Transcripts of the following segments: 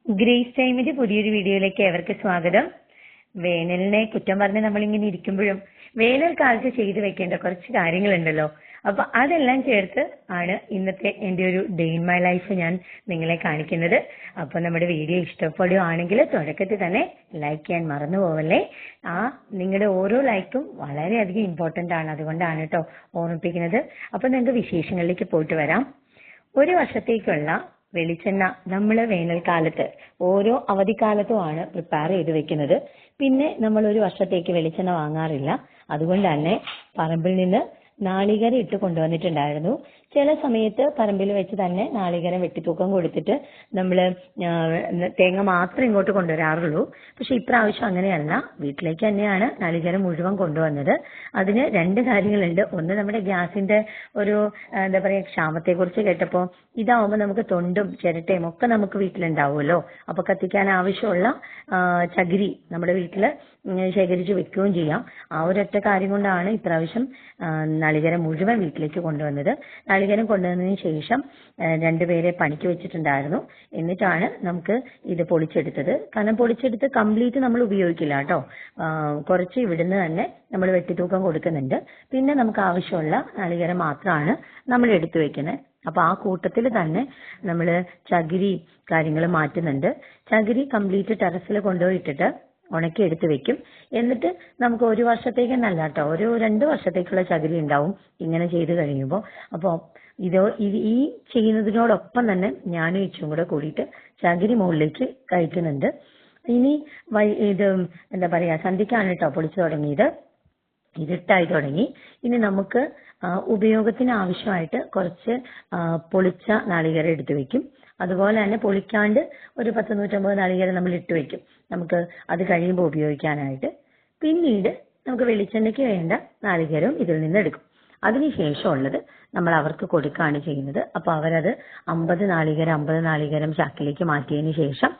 Grace ടൈമിന്റെ പുതിയൊരു വീഡിയോയിലേക്ക് ഏവർക്ക് സ്വാഗതം. വേനലിനെ കുറ്റം പറഞ്ഞ് നമ്മളിങ്ങനെ ഇരിക്കുമ്പോഴും വേനൽക്കാലത്ത് ചെയ്തു വെക്കേണ്ട കുറച്ച് കാര്യങ്ങളുണ്ടല്ലോ. അപ്പൊ അതെല്ലാം ചേർത്ത് ആണ് ഇന്നത്തെ എന്റെ ഒരു ഡേ ഇൻ മൈ ലൈഫ് ഞാൻ നിങ്ങളെ കാണിക്കുന്നത്. അപ്പൊ നമ്മുടെ വീഡിയോ ഇഷ്ടപ്പെടുകയാണെങ്കിൽ തുടക്കത്തിൽ തന്നെ ലൈക്ക് ചെയ്യാൻ മറന്നു പോവല്ലേ. നിങ്ങളുടെ ഓരോ ലൈക്കും വളരെയധികം ഇമ്പോർട്ടന്റ് ആണ്, അതുകൊണ്ടാണ് കേട്ടോ ഓർമ്മിപ്പിക്കുന്നത്. അപ്പൊ നിങ്ങൾക്ക് വിശേഷങ്ങളിലേക്ക് പോയിട്ട് വരാം. ഒരു വർഷത്തേക്കുള്ള വെളിച്ചെണ്ണ നമ്മൾ വേനൽക്കാലത്ത് ഓരോ അവധിക്കാലത്തുമാണ് പ്രിപ്പയർ ചെയ്ത് വെക്കുന്നത്. പിന്നെ നമ്മൾ ഒരു വർഷത്തേക്ക് വെളിച്ചെണ്ണ വാങ്ങാറില്ല. അതുകൊണ്ട് തന്നെ പറമ്പിൽ നിന്ന് നാളികേരം ഇട്ട് കൊണ്ടുവന്നിട്ടുണ്ടായിരുന്നു. ചില സമയത്ത് പറമ്പിൽ വെച്ച് തന്നെ നാളികേരം വെട്ടിത്തൂക്കം കൊടുത്തിട്ട് നമ്മൾ തേങ്ങ മാത്രം ഇങ്ങോട്ട് കൊണ്ടുവരാറുള്ളൂ. പക്ഷെ ഇപ്രാവശ്യം അങ്ങനെയല്ല, വീട്ടിലേക്ക് തന്നെയാണ് നാളികേരം മുഴുവൻ കൊണ്ടുവന്നത്. അതിന് രണ്ട് കാര്യങ്ങളുണ്ട്. ഒന്ന്, നമ്മുടെ ഗ്യാസിന്റെ ഒരു എന്താ പറയാ ക്ഷാമത്തെ കുറിച്ച് കേട്ടപ്പോൾ ഇതാവുമ്പോൾ നമുക്ക് തൊണ്ടും ചിരട്ടയും ഒക്കെ നമുക്ക് വീട്ടിലുണ്ടാവുമല്ലോ. അപ്പൊ കത്തിക്കാൻ ആവശ്യമുള്ള ചകിരി നമ്മുടെ വീട്ടില് ശേഖരിച്ച് വെക്കുകയും ചെയ്യാം. ആ ഒരൊറ്റ കാര്യം കൊണ്ടാണ് ഇപ്രാവശ്യം നാളികേരം മുഴുവൻ വീട്ടിലേക്ക് കൊണ്ടുവന്നത്. നാളികേരം കൊണ്ടുവന്നതിന് ശേഷം രണ്ടുപേരെ പണിക്ക് വെച്ചിട്ടുണ്ടായിരുന്നു. എന്നിട്ടാണ് നമുക്ക് ഇത് പൊളിച്ചെടുത്തത്. കാരണം പൊളിച്ചെടുത്ത് കംപ്ലീറ്റ് നമ്മൾ ഉപയോഗിക്കില്ല കേട്ടോ. കുറച്ച് ഇവിടുന്ന് തന്നെ നമ്മൾ വെട്ടിത്തൂക്കം കൊടുക്കുന്നുണ്ട്. പിന്നെ നമുക്ക് ആവശ്യമുള്ള നാളികേരം മാത്രമാണ് നമ്മൾ എടുത്തു വെക്കുന്നത്. അപ്പൊ ആ കൂട്ടത്തിൽ തന്നെ നമ്മൾ ചകിരി കാര്യങ്ങൾ മാറ്റുന്നുണ്ട്. ചകിരി കംപ്ലീറ്റ് ടെറസിൽ കൊണ്ടുപോയിട്ടിട്ട് ഉണക്കി എടുത്ത് വെക്കും. എന്നിട്ട് നമുക്ക് ഒരു വർഷത്തേക്കെന്നല്ല കേട്ടോ, ഒരു 2 വർഷത്തേക്കുള്ള ചകിരി ഉണ്ടാവും ഇങ്ങനെ ചെയ്ത് കഴിയുമ്പോൾ. അപ്പോൾ ഈ ചെയ്യുന്നതിനോടൊപ്പം തന്നെ ഞാനും ഇച്ചും കൂടെ കൂടിയിട്ട് ചകിരി മുകളിലേക്ക് കഴിക്കുന്നുണ്ട്. ഇനി ഇത് എന്താ പറയാ സന്ധ്യക്കാണ് കേട്ടോ പൊളിച്ചു തുടങ്ങിയത്. ഇരുട്ടായി തുടങ്ങി. ഇനി നമുക്ക് ഉപയോഗത്തിന് ആവശ്യമായിട്ട് കുറച്ച് പൊളിച്ച നാളികേരം എടുത്തു വെക്കും. അതുപോലെ തന്നെ പൊളിക്കാണ്ട് ഒരു 10-150 നാളികേരം നമ്മൾ ഇട്ട് വെക്കും, നമുക്ക് അത് കഴിയുമ്പോൾ ഉപയോഗിക്കാനായിട്ട്. പിന്നീട് നമുക്ക് വെളിച്ചെണ്ണയ്ക്ക് വേണ്ട നാളികേരവും ഇതിൽ നിന്ന് എടുക്കും. അതിനുശേഷമുള്ളത് നമ്മൾ അവർക്ക് കൊടുക്കുകയാണ് ചെയ്യുന്നത്. അപ്പൊ അവരത് 50 നാളികേരം ചാക്കിലേക്ക് മാറ്റിയതിന് ശേഷം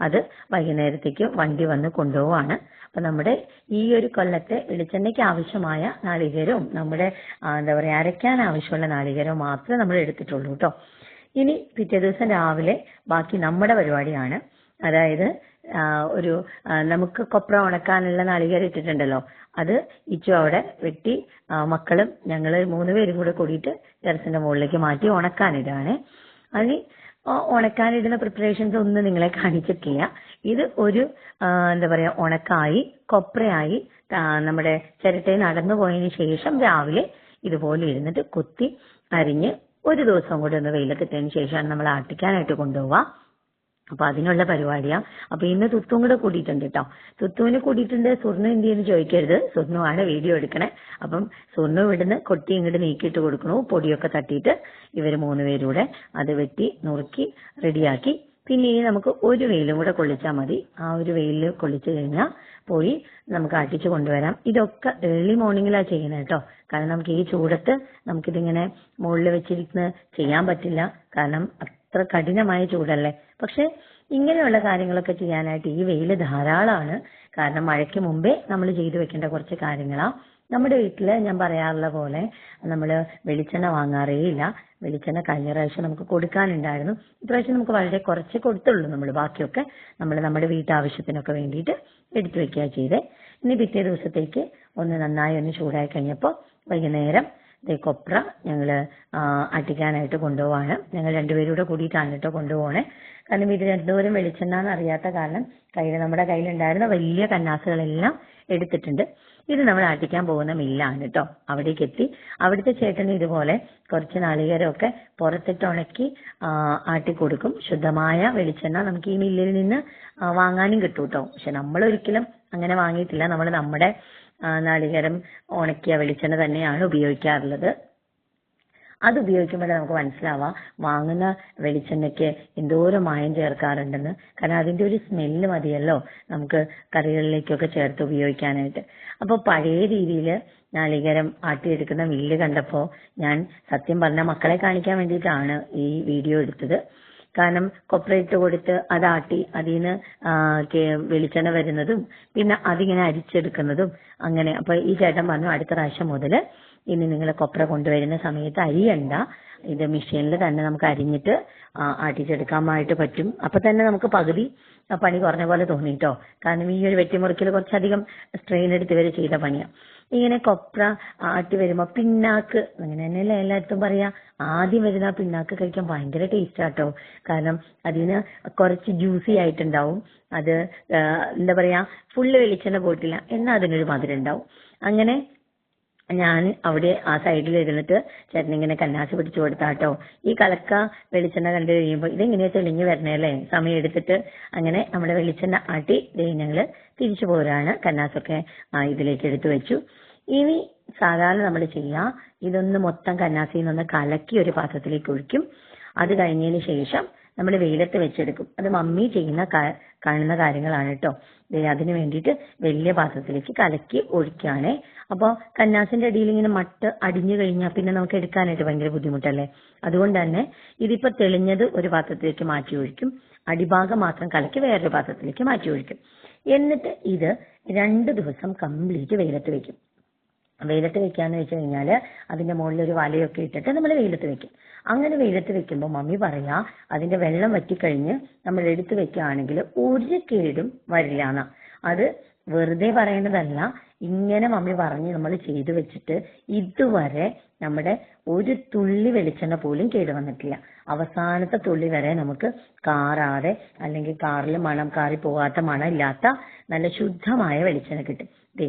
അത് വൈകുന്നേരത്തേക്ക് വണ്ടി വന്ന് കൊണ്ടുപോവാണ്. അപ്പൊ നമ്മുടെ ഈ ഒരു കൊല്ലത്തെ വെളിച്ചെണ്ണയ്ക്ക് ആവശ്യമായ നാളികേരവും നമ്മുടെ എന്താ പറയാ അരയ്ക്കാൻ ആവശ്യമുള്ള നാളികേരവും മാത്രമേ നമ്മൾ എടുത്തിട്ടുള്ളൂ കേട്ടോ. ഇനി പിറ്റേ ദിവസം രാവിലെ ബാക്കി നമ്മുടെ പരിപാടിയാണ്. അതായത് നമുക്ക് കൊപ്ര ഉണക്കാനുള്ള നാളികേരം ഇട്ടിട്ടുണ്ടല്ലോ, അത് ഇച്ചു അവിടെ വെട്ടി മക്കളും ഞങ്ങള് 3 പേരും കൂടെ കൂടിയിട്ട് ടെറസിന്റെ മുകളിലേക്ക് മാറ്റി ഉണക്കാനിടാണ്. അതിന് ഉണക്കാനിടുന്ന പ്രിപ്പറേഷൻസ് ഒന്നും നിങ്ങളെ കാണിച്ചിട്ടില്ല. ഇത് ഒരു എന്താ പറയാ ഉണക്കായി കൊപ്രയായി നമ്മുടെ ചിരട്ടയിൽ നടന്നു പോയതിനു ശേഷം രാവിലെ ഇതുപോലെ ഇരുന്നിട്ട് കുത്തി അരിഞ്ഞ് ഒരു ദിവസം കൂടി ഒന്ന് വെയിലത്തിട്ടതിന് ശേഷമാണ് നമ്മൾ ആട്ടിക്കാനായിട്ട് കൊണ്ടുപോവുക. അപ്പൊ അതിനുള്ള പരിപാടിയാ. അപ്പൊ ഇന്ന് തുത്തും കൂടെ കൂടിയിട്ടുണ്ട് കേട്ടോ. തുത്തുവിന് കൂടിയിട്ടുണ്ട്. സ്വർണ്ണ എന്തിയെന്ന് ചോദിക്കരുത്, സ്വർണ്ണമാണ് വീഡിയോ എടുക്കണേ. അപ്പം സ്വർണ്ണ ഇവിടുന്ന് കൊട്ടി ഇങ്ങോട്ട് നീക്കിയിട്ട് കൊടുക്കണു. പൊടിയൊക്കെ തട്ടിയിട്ട് ഇവര് 3 പേരൂടെ അത് വെട്ടി നുറുക്കി റെഡിയാക്കി. പിന്നെ ഇനി നമുക്ക് ഒരു വെയിലും കൂടെ കൊള്ളിച്ചാൽ മതി. ആ ഒരു വെയിലിൽ കൊള്ളിച്ചു കഴിഞ്ഞാൽ പോയി നമുക്ക് ആട്ടിച്ചു കൊണ്ടുവരാം. ഇതൊക്കെ ഏർലി മോർണിംഗിലാണ് ചെയ്യുന്നത് കേട്ടോ. കാരണം നമുക്ക് ഈ ചൂടത്ത് നമുക്കിതിങ്ങനെ മുകളിൽ വെച്ചിരിക്കുന്ന ചെയ്യാൻ പറ്റില്ല. കാരണം അത്ര കഠിനമായ ചൂടല്ലേ. പക്ഷെ ഇങ്ങനെയുള്ള കാര്യങ്ങളൊക്കെ ചെയ്യാനായിട്ട് ഈ വെയിൽ ധാരാളമാണ്. കാരണം മഴയ്ക്ക് മുമ്പേ നമ്മൾ ചെയ്തു വെക്കേണ്ട കുറച്ച് കാര്യങ്ങളാ. നമ്മുടെ വീട്ടില് ഞാൻ പറയാറുള്ള പോലെ നമ്മൾ വെളിച്ചെണ്ണ വാങ്ങാറേ ഇല്ല. വെളിച്ചെണ്ണ കഴിഞ്ഞ പ്രാവശ്യം നമുക്ക് കൊടുക്കാനുണ്ടായിരുന്നു. ഇപ്രാവശ്യം നമുക്ക് വളരെ കുറച്ച് കൊടുത്തുള്ളൂ. നമ്മൾ ബാക്കിയൊക്കെ നമ്മൾ നമ്മുടെ വീട്ടാവശ്യത്തിനൊക്കെ വേണ്ടിയിട്ട് എടുത്തു വെക്കുക ചെയ്തേ. ഇനി പിറ്റേ ദിവസത്തേക്ക് നന്നായി ചൂടായി കഴിഞ്ഞപ്പോൾ വൈകുന്നേരം കൊപ്ര ഞങ്ങള് അട്ടിക്കാനായിട്ട് കൊണ്ടുപോവാണ്. ഞങ്ങൾ 2 പേരും കൂടെ കൂടിയിട്ടാണ് കേട്ടോ കൊണ്ടുപോകണേ. കാരണം ഇത് രണ്ടുപേരും വെളിച്ചെണ്ണ എന്നറിയാത്ത കാരണം നമ്മുടെ കയ്യിലുണ്ടായിരുന്ന വലിയ കന്നാസുകളെല്ലാം എടുത്തിട്ടുണ്ട്. ഇത് നമ്മൾ ആട്ടിക്കാൻ പോകുന്ന മില്ലാണ് കേട്ടോ. അവിടേക്ക് എത്തി അവിടുത്തെ ചേട്ടന് ഇതുപോലെ കുറച്ച് നാളികേരമൊക്കെ പുറത്തിട്ട് ഉണക്കി ആട്ടിക്കൊടുക്കും. ശുദ്ധമായ വെളിച്ചെണ്ണ നമുക്ക് ഈ മില്ലിൽ നിന്ന് വാങ്ങാനും കിട്ടും കേട്ടോ. പക്ഷെ നമ്മൾ ഒരിക്കലും അങ്ങനെ വാങ്ങിയിട്ടില്ല. നമ്മൾ നമ്മുടെ നാളികേരം ഉണക്കിയ വെളിച്ചെണ്ണ തന്നെയാണ് ഉപയോഗിക്കാറുള്ളത്. അത് ഉപയോഗിക്കുമ്പോൾ നമുക്ക് മനസ്സിലാവാം വാങ്ങുന്ന വെളിച്ചെണ്ണയ്ക്ക് എന്തോരം മായം ചേർക്കാറുണ്ടെന്ന്. കാരണം അതിന്റെ ഒരു സ്മെല്ല് മതിയല്ലോ നമുക്ക് കറികളിലേക്കൊക്കെ ചേർത്ത് ഉപയോഗിക്കാനായിട്ട്. അപ്പൊ പഴയ രീതിയിൽ നാളികേരം ആട്ടിയെടുക്കുന്ന മില്ല് കണ്ടപ്പോ ഞാൻ സത്യം പറഞ്ഞ മക്കളെ കാണിക്കാൻ വേണ്ടിയിട്ടാണ് ഈ വീഡിയോ എടുത്തത്. കാരണം കൊപ്ര ഇട്ട് കൊടുത്ത് അതാട്ടി അതിൽ നിന്ന് വെളിച്ചെണ്ണ വരുന്നതും പിന്നെ അതിങ്ങനെ അരിച്ചെടുക്കുന്നതും അങ്ങനെ. അപ്പൊ ഈ ചേട്ടൻ പറഞ്ഞു അടുത്ത പ്രാവശ്യം മുതൽ ഇനി നിങ്ങൾ കൊപ്ര കൊണ്ടുവരുന്ന സമയത്ത് അരിയണ്ട, ഇത് മെഷീനിൽ തന്നെ നമുക്ക് അരിഞ്ഞിട്ട് ആട്ടിച്ചെടുക്കാനായിട്ട് പറ്റും. അപ്പൊ തന്നെ നമുക്ക് പകുതി പണി കുറഞ്ഞ പോലെ തോന്നിട്ടോ. കാരണം ഈ ഒരു വെട്ടിമുറിക്കൽ കുറച്ചധികം സ്ട്രെയിൻ എടുത്ത് ഇവര് ചെയ്ത പണിയാ. ഇങ്ങനെ കൊപ്ര ആട്ടി വരുമ്പോ പിണ്ണാക്ക്, അങ്ങനെ തന്നെയല്ലേ എല്ലായിടത്തും പറയാ, ആദ്യം വരുന്ന പിണ്ണാക്ക് കഴിക്കാൻ ഭയങ്കര ടേസ്റ്റ് ആട്ടോ. കാരണം അതിന് കുറച്ച് ജ്യൂസി ആയിട്ടുണ്ടാവും. അത് എന്താ പറയാ, ഫുള്ള് വെളിച്ചെണ്ണ പോയിട്ടില്ല, എന്നാൽ അതിനൊരു മധുരം ഉണ്ടാവും. അങ്ങനെ ഞാൻ അവിടെ ആ സൈഡിൽ ഇരുന്നിട്ട് ചേട്ടൻ ഇങ്ങനെ കന്നാസ് പിടിച്ചു കൊടുത്താട്ടോ. ഈ കലക്ക വെളിച്ചെണ്ണ കണ്ടു കഴിയുമ്പോൾ ഇതെങ്ങനെയാ തെളിഞ്ഞു വരണേല്ലേ, സമയം എടുത്തിട്ട് അങ്ങനെ നമ്മുടെ വെളിച്ചെണ്ണ ആട്ടി ഞങ്ങള് തിരിച്ചു പോരാണ്. കന്നാസൊക്കെ ഇതിലേക്ക് എടുത്തു വെച്ചു. ഇനി സാധാരണ നമ്മൾ ചെയ്യാം, ഇതൊന്ന് മൊത്തം കന്നാസിൽ നിന്ന് കലക്കി ഒരു പാത്രത്തിലേക്ക് ഒഴിക്കും. അത് കഴിഞ്ഞതിന് ശേഷം നമ്മൾ വെയിലത്ത് വെച്ചെടുക്കും. അത് മമ്മി ചെയ്യുന്ന കാണുന്ന കാര്യങ്ങളാണ് കേട്ടോ. അതിന് വേണ്ടിയിട്ട് വലിയ പാത്രത്തിലേക്ക് കലക്കി ഒഴിക്കുകയാണേ. അപ്പോൾ കന്നാസിന്റെ അടിയിൽ ഇങ്ങനെ മട്ട് അടിഞ്ഞു കഴിഞ്ഞാൽ പിന്നെ നമുക്ക് എടുക്കാനായിട്ട് ഭയങ്കര ബുദ്ധിമുട്ടല്ലേ. അതുകൊണ്ട് തന്നെ ഇതിപ്പോ തെളിഞ്ഞത് ഒരു പാത്രത്തിലേക്ക് മാറ്റി ഒഴിക്കും, അടിഭാഗം മാത്രം കലക്കി വേറൊരു പാത്രത്തിലേക്ക് മാറ്റി ഒഴിക്കും. എന്നിട്ട് ഇത് 2 ദിവസം കംപ്ലീറ്റ് വെയിലത്ത് വെക്കും. വെയിലത്ത് വെക്കാന്ന് വെച്ച് കഴിഞ്ഞാല് അതിന്റെ മുകളിൽ ഒരു വലയൊക്കെ ഇട്ടിട്ട് നമ്മൾ വെയിലത്ത് വെക്കും. അങ്ങനെ വെയിലത്ത് വെക്കുമ്പോൾ മമ്മി പറയാ, അതിന്റെ വെള്ളം വറ്റിക്കഴിഞ്ഞ് നമ്മൾ എടുത്തു വെക്കുകയാണെങ്കിൽ ഒരു കേടും വരില്ല എന്നാ. അത് വെറുതെ പറയുന്നതല്ല, ഇങ്ങനെ മമ്മി പറഞ്ഞ് നമ്മൾ ചെയ്തു വെച്ചിട്ട് ഇതുവരെ നമ്മുടെ ഒരു തുള്ളി വെളിച്ചെണ്ണ പോലും കേട് വന്നിട്ടില്ല. അവസാനത്തെ തുള്ളി വരെ നമുക്ക് കാറാതെ, അല്ലെങ്കിൽ കാറിൽ മണം കാറി പോകാത്ത മണം ഇല്ലാത്ത നല്ല ശുദ്ധമായ വെളിച്ചെണ്ണ കിട്ടും.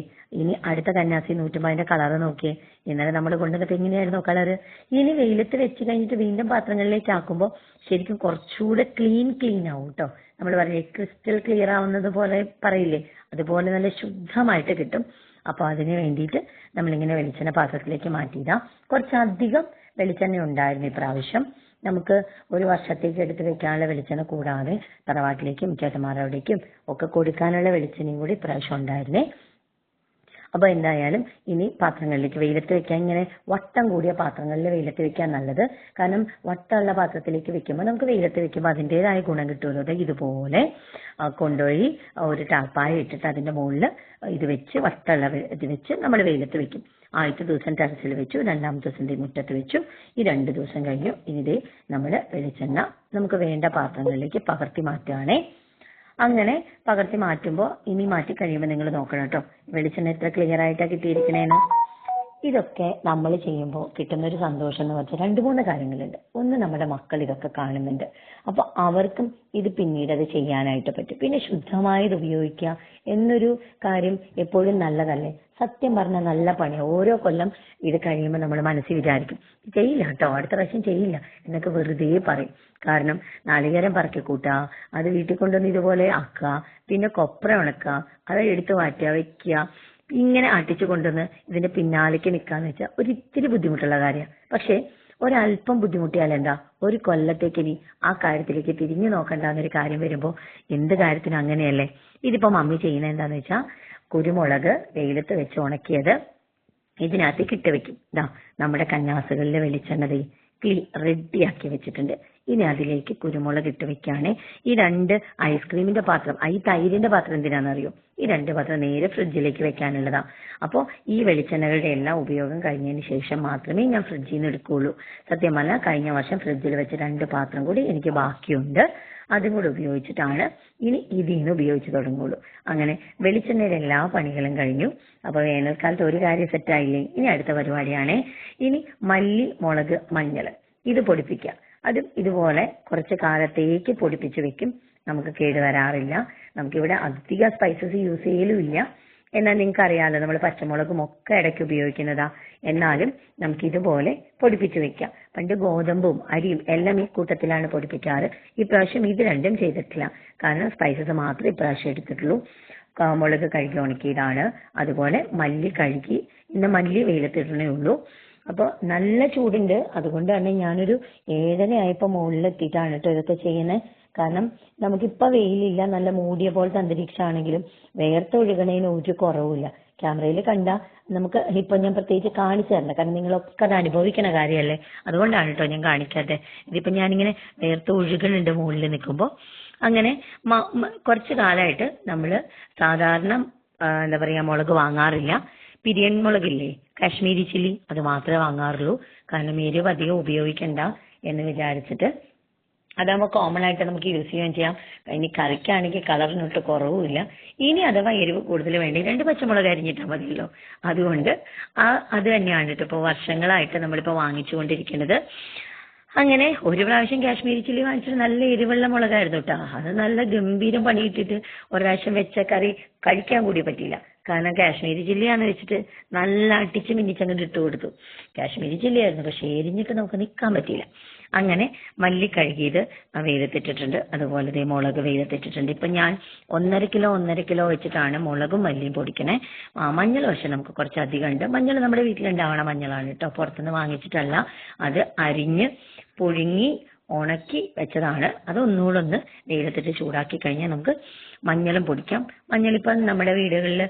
ഇനി അടുത്ത കന്നാസി 150 കളറ് നോക്കിയേ. ഇന്നലെ നമ്മൾ കൊണ്ടുവന്നപ്പോ എങ്ങനെയായിരുന്നു കളറ്. ഇനി വെയിലത്ത് വെച്ച് കഴിഞ്ഞിട്ട് വീണ്ടും പാത്രങ്ങളിലേക്ക് ആക്കുമ്പോൾ ശരിക്കും കുറച്ചുകൂടെ ക്ലീൻ ആവും കേട്ടോ. നമ്മൾ പറയില്ലേ ക്രിസ്റ്റൽ ക്ലിയർ ആവുന്നത് പോലെ പറയില്ലേ, അതുപോലെ നല്ല ശുദ്ധമായിട്ട് കിട്ടും. അപ്പൊ അതിന് വേണ്ടിയിട്ട് നമ്മളിങ്ങനെ വെളിച്ചെണ്ണ പാത്രത്തിലേക്ക് മാറ്റിയിടാം. കുറച്ചധികം വെളിച്ചെണ്ണ ഉണ്ടായിരുന്നു ഇപ്രാവശ്യം. നമുക്ക് ഒരു വർഷത്തേക്ക് എടുത്ത് വെക്കാനുള്ള വെളിച്ചെണ്ണ കൂടാതെ തറവാട്ടിലേക്കും ചേട്ടന്മാരോടേക്കും ഒക്കെ കൊടുക്കാനുള്ള വെളിച്ചെണ്ണയും കൂടി ഇപ്രാവശ്യം ഉണ്ടായിരുന്നേ. അപ്പൊ എന്തായാലും ഇനി പാത്രങ്ങളിലേക്ക് വെയിലത്ത് വെക്കാൻ, ഇങ്ങനെ വട്ടം കൂടിയ പാത്രങ്ങളിൽ വെയിലത്ത് വെക്കാൻ നല്ലത്. കാരണം വട്ടമുള്ള പാത്രത്തിലേക്ക് വെക്കുമ്പോൾ നമുക്ക് വെയിലത്ത് വെക്കുമ്പോൾ അതിൻ്റെതായ ഗുണം കിട്ടുമല്ലോ. ഇതുപോലെ കൊണ്ടുപോയി ഒരു ടാപ്പായ ഇട്ടിട്ട് അതിന്റെ മുകളിൽ ഇത് വെച്ച് വട്ടമുള്ള ഇത് വെച്ച് നമ്മൾ വെയിലത്ത് വെക്കും. ആദ്യത്തെ ദിവസം ടെറസിൽ വെച്ചു, 2ാമത്തെ ദിവസം മുറ്റത്ത് വെച്ചു. ഈ 2 ദിവസം കഴിഞ്ഞു. ഇനി നമ്മുടെ വെളിച്ചെണ്ണ നമുക്ക് വേണ്ട പാത്രങ്ങളിലേക്ക് പകർത്തി മാറ്റുകയാണേ. അങ്ങനെ പകർത്തി മാറ്റുമ്പോൾ ഇനി മാറ്റി കഴിയുമ്പോൾ നിങ്ങൾ നോക്കണം കേട്ടോ, വെളിച്ചെണ്ണ എത്ര ക്ലിയർ ആയിട്ടാണ് കിട്ടിയിരിക്കണേന്ന്. ഇതൊക്കെ നമ്മൾ ചെയ്യുമ്പോൾ കിട്ടുന്ന ഒരു സന്തോഷം എന്ന് വെച്ചാൽ 2-3 കാര്യങ്ങളുണ്ട്. ഒന്ന്, നമ്മുടെ മക്കൾ ഇതൊക്കെ കാണുന്നുണ്ട്, അപ്പൊ അവർക്കും ഇത് പിന്നീട് അത് ചെയ്യാനായിട്ട് പറ്റും. പിന്നെ ശുദ്ധമായത് ഉപയോഗിക്കുക എന്നൊരു കാര്യം എപ്പോഴും നല്ലതല്ലേ. സത്യം പറഞ്ഞാൽ നല്ല പണിയാണ്. ഓരോ കൊല്ലം ഇത് കഴിയുമ്പോൾ നമ്മൾ മനസ്സിൽ വിചാരിക്കും ചെയ്യില്ല കേട്ടോ, അടുത്ത പ്രാവശ്യം ചെയ്യില്ല എന്നൊക്കെ വെറുതെ പറയും. കാരണം നാളികേരം പറക്കി കൂട്ടുക, അത് വീട്ടിൽ കൊണ്ടുവന്ന് ഇതുപോലെ ആക്കുക, പിന്നെ കൊപ്ര ഉണക്കുക, അത് എടുത്തു മാറ്റുക, വെക്കുക, ഇങ്ങനെ ആട്ടിച്ചു കൊണ്ടുവന്ന് ഇതിന്റെ പിന്നാലേക്ക് നിൽക്കാന്ന് വെച്ചാൽ ഒരിത്തിരി ബുദ്ധിമുട്ടുള്ള കാര്യമാണ്. പക്ഷെ ഒരല്പം ബുദ്ധിമുട്ടിയാൽ എന്താ, ഒരു കൊല്ലത്തേക്ക് ഇനി ആ കാര്യത്തിലേക്ക് തിരിഞ്ഞു നോക്കണ്ടെന്നൊരു കാര്യം വരുമ്പോൾ എന്ത് കാര്യത്തിനും അങ്ങനെയല്ലേ. ഇതിപ്പോ മമ്മി ചെയ്യുന്നത് എന്താന്ന് വെച്ചാൽ കുരുമുളക് വെയിലത്ത് വെച്ച് ഉണക്കിയത് ഇതിനകത്തേക്ക് ഇട്ട് വെക്കും. നമ്മുടെ കന്നാസുകളിലെ വെളിച്ചെണ്ണ റെഡിയാക്കി വെച്ചിട്ടുണ്ട്. ഇനി അതിലേക്ക് കുരുമുളക് ഇട്ട് വെക്കുകയാണ്. ഈ 2 ഐസ്ക്രീമിന്റെ പാത്രം, ഈ തൈരിന്റെ പാത്രം എന്തിനാണെന്നറിയോ, ഈ 2 പാത്രം നേരെ ഫ്രിഡ്ജിലേക്ക് വെക്കാനുള്ളതാ. അപ്പോൾ ഈ വെളിച്ചെണ്ണകളുടെ എല്ലാം ഉപയോഗം കഴിഞ്ഞതിന് ശേഷം മാത്രമേ ഞാൻ ഫ്രിഡ്ജിൽ നിന്ന് എടുക്കുകയുള്ളൂ. സത്യമല്ല, കഴിഞ്ഞ വർഷം ഫ്രിഡ്ജിൽ വെച്ച 2 പാത്രം കൂടി എനിക്ക് ബാക്കിയുണ്ട്. അതും കൂടി ഉപയോഗിച്ചിട്ടാണ് ഇനി ഇതിന്ന് ഉപയോഗിച്ച് തുടങ്ങുള്ളൂ. അങ്ങനെ വെളിച്ചെണ്ണയുടെ എല്ലാ പണികളും കഴിഞ്ഞു. അപ്പൊ വേനൽക്കാലത്ത് ഒരു കാര്യം സെറ്റായില്ലേ, ഇനി അടുത്ത പരിപാടിയാണ്. ഇനി മല്ലി, മുളക്, മഞ്ഞൾ ഇത് പൊടിപ്പിക്കുക. അതും ഇതുപോലെ കുറച്ച് കാലത്തേക്ക് പൊടിപ്പിച്ച് വെക്കും. നമുക്ക് കേടുവരാറില്ല. നമുക്കിവിടെ അധികം സ്പൈസസ് യൂസ് ചെയ്യലുമില്ല. എന്നാൽ നിങ്ങൾക്ക് അറിയാമല്ലോ, നമ്മൾ പച്ചമുളകും ഒക്കെ ഇടയ്ക്ക് ഉപയോഗിക്കുന്നതാ. എന്നാലും നമുക്ക് ഇതുപോലെ പൊടിപ്പിച്ച് വെക്കാം. പണ്ട് ഗോതമ്പും അരിയും എല്ലാം ഈ കൂട്ടത്തിലാണ് പൊടിപ്പിക്കാറ്. ഇപ്രാവശ്യം ഇത് 2ഉം ചെയ്തിട്ടില്ല. കാരണം സ്പൈസസ് മാത്രമേ ഇപ്രാവശ്യം എടുത്തിട്ടുള്ളൂ. മുളക് കഴുകി ഉണക്കിയതാണ്. അതുപോലെ മല്ലി കഴുകി, ഇന്ന് മല്ലി വെയിലത്തിടണേ ഉള്ളൂ. അപ്പൊ നല്ല ചൂടുണ്ട്. അതുകൊണ്ട് തന്നെ ഞാനൊരു 7:30 ആയപ്പോ മുകളിലെത്തിയിട്ടാണ് കേട്ടോ ഇതൊക്കെ ചെയ്യുന്നത്. കാരണം നമുക്കിപ്പോ വെയിലില്ല, നല്ല മൂടിയ പോലത്തെ അന്തരീക്ഷമാണെങ്കിലും വേർത്തൊഴുകണേന് ഒരു കുറവുമില്ല. ക്യാമറയിൽ കണ്ട നമുക്ക് ഇപ്പൊ ഞാൻ പ്രത്യേകിച്ച് കാണിച്ചു തരണ്ട, കാരണം നിങ്ങളൊക്കെ അത് അനുഭവിക്കണ കാര്യമല്ലേ. അതുകൊണ്ടാണ് കേട്ടോ ഞാൻ കാണിക്കാതെ. ഇതിപ്പോ ഞാനിങ്ങനെ വേർത്ത് ഒഴുകുന്നുണ്ട് മുകളിൽ നിൽക്കുമ്പോ. അങ്ങനെ കുറച്ചു കാലമായിട്ട് നമ്മള് സാധാരണ എന്താ പറയാ മുളക് വാങ്ങാറില്ല. പിരിയൻ മുളകില്ലേ, കാശ്മീരി ചില്ലി, അത് മാത്രമേ വാങ്ങാറുള്ളൂ. കാരണം എരിവ് അധികം ഉപയോഗിക്കണ്ട എന്ന് വിചാരിച്ചിട്ട്. അതാകുമ്പോൾ കോമൺ ആയിട്ട് നമുക്ക് യൂസ് ചെയ്യുകയും ചെയ്യാം. ഇനി കറിക്കാണെങ്കിൽ കളറിനൊട്ട് കുറവുമില്ല. ഇനി അഥവാ എരിവ് കൂടുതൽ വേണ്ടി 2 പച്ചമുളക് അരിഞ്ഞിട്ടാൽ മതിയല്ലോ. അതുകൊണ്ട് അത് തന്നെയാണ് കേട്ടോ ഇപ്പോൾ വർഷങ്ങളായിട്ട് നമ്മളിപ്പോൾ വാങ്ങിച്ചുകൊണ്ടിരിക്കുന്നത്. അങ്ങനെ ഒരു പ്രാവശ്യം കാശ്മീരി ചില്ലി വാങ്ങിച്ചിട്ട് നല്ല എരിവുള്ള മുളകായിരുന്നു കേട്ടോ. അത് നല്ല ഗംഭീരം പണിയിട്ടിട്ട് ഒരു പ്രാവശ്യം വെച്ച കറി കഴിക്കാൻ കൂടി പറ്റിയില്ല. കാരണം കാശ്മീരി ചില്ലിയാന്ന് വെച്ചിട്ട് നല്ല അടിച്ച് മിന്നിച്ചങ്ങോട്ട് ഇട്ട് കൊടുത്തു. കാശ്മീരി ചില്ലി ആയിരുന്നു, പക്ഷെ എരിഞ്ഞിട്ട് നമുക്ക് നിൽക്കാൻ പറ്റിയില്ല. അങ്ങനെ മല്ലി കഴുകിയത് വെയിലത്തിട്ടിട്ടുണ്ട്. അതുപോലെ ദേ മുളക് വെയിലത്തിട്ടിട്ടുണ്ട്. ഇപ്പൊ ഞാൻ 1.5 കിലോ വെച്ചിട്ടാണ് മുളകും മല്ലിയും പൊടിക്കണേ. മഞ്ഞൾ പക്ഷെ നമുക്ക് കുറച്ച് അധികം ഉണ്ട്. മഞ്ഞൾ നമ്മുടെ വീട്ടിലുണ്ടാവണ മഞ്ഞളാണ് കേട്ടോ, പുറത്തുനിന്ന് വാങ്ങിച്ചിട്ടല്ല. അത് അരിഞ്ഞ് പുഴുങ്ങി ഉണക്കി വെച്ചതാണ്. അത് ഒന്നുകൂടെ ഒന്ന് വെയിലത്തിട്ട് ചൂടാക്കി കഴിഞ്ഞാൽ നമുക്ക് മഞ്ഞളും പൊടിക്കാം. മഞ്ഞളിപ്പം നമ്മുടെ വീടുകളിൽ